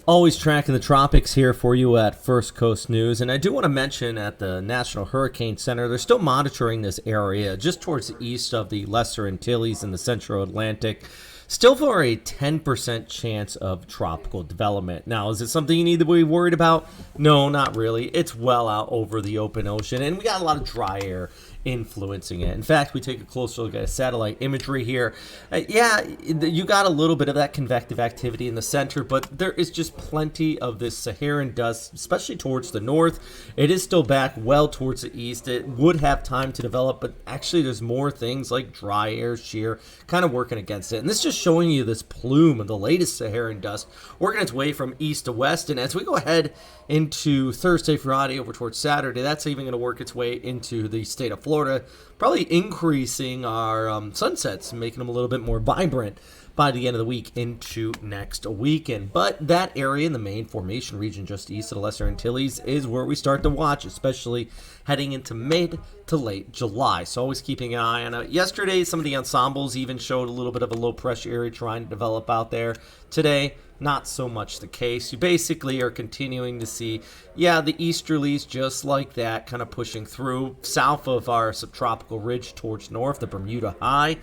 Always tracking the tropics here for you at First Coast News. And I do want to mention at the National Hurricane Center, they're still monitoring this area just towards the east of the Lesser Antilles in the Central Atlantic. Still for a 10% chance of tropical development. Now, is it something you need to be worried about? No, not really. It's well out over the open ocean, and we got a lot of dry air influencing it. In fact, we take a closer look at satellite imagery here. You got a little bit of that convective activity in the center, but there is just plenty of this Saharan dust, especially towards the north. It is still back well towards the east. It would have time to develop, but actually there's more things like dry air, shear, kind of working against it. And this is just showing you this plume of the latest Saharan dust working its way from east to west. And as we go ahead into Thursday, Friday, over towards Saturday, that's even going to work its way into the state of Florida, probably increasing our sunsets, making them a little bit more vibrant by the end of the week into next weekend. But that area in the main formation region just east of the Lesser Antilles is where we start to watch, especially heading into mid to late July. So always keeping an eye on it. Yesterday, some of the ensembles even showed a little bit of a low pressure area trying to develop out there. Today, not so much the case. You basically are continuing to see, the easterlies just like that, kind of pushing through south of our subtropical ridge towards north, the Bermuda High.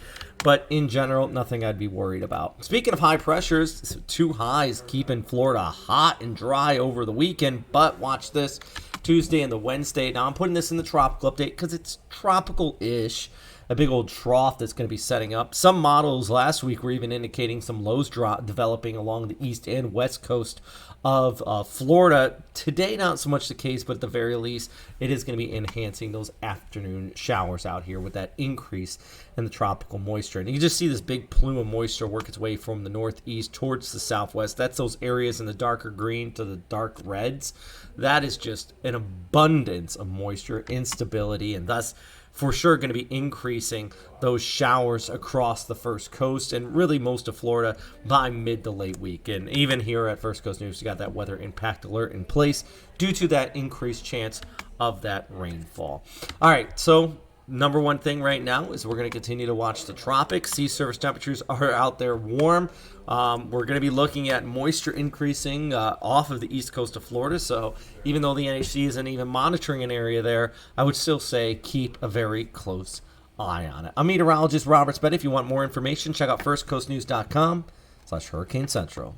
But in general, nothing I'd be worried about. Speaking of high pressures, two highs keeping Florida hot and dry over the weekend. But watch this, Tuesday and the Wednesday. Now I'm putting this in the tropical update because it's tropical-ish. A big old trough that's going to be setting up. Some models last week were even indicating some lows developing along the east and west coast of Florida. Today, not so much the case, but at the very least, it is going to be enhancing those afternoon showers out here with that increase in the tropical moisture. And you can just see this big plume of moisture work its way from the northeast towards the southwest. That's those areas in the darker green to the dark reds. That is just an abundance of moisture, instability, and thus for sure going to be increasing those showers across the First Coast and really most of Florida by mid to late week. And even here at First Coast News, you got that weather impact alert in place due to that increased chance of that rainfall. All right, so number one thing right now is we're going to continue to watch the tropics. Sea surface temperatures are out there warm. We're going to be looking at moisture increasing off of the east coast of Florida. So even though the NHC isn't even monitoring an area there, I would still say keep a very close eye on it. I'm meteorologist Robert Spett. If you want more information, check out firstcoastnews.com/Hurricane Central.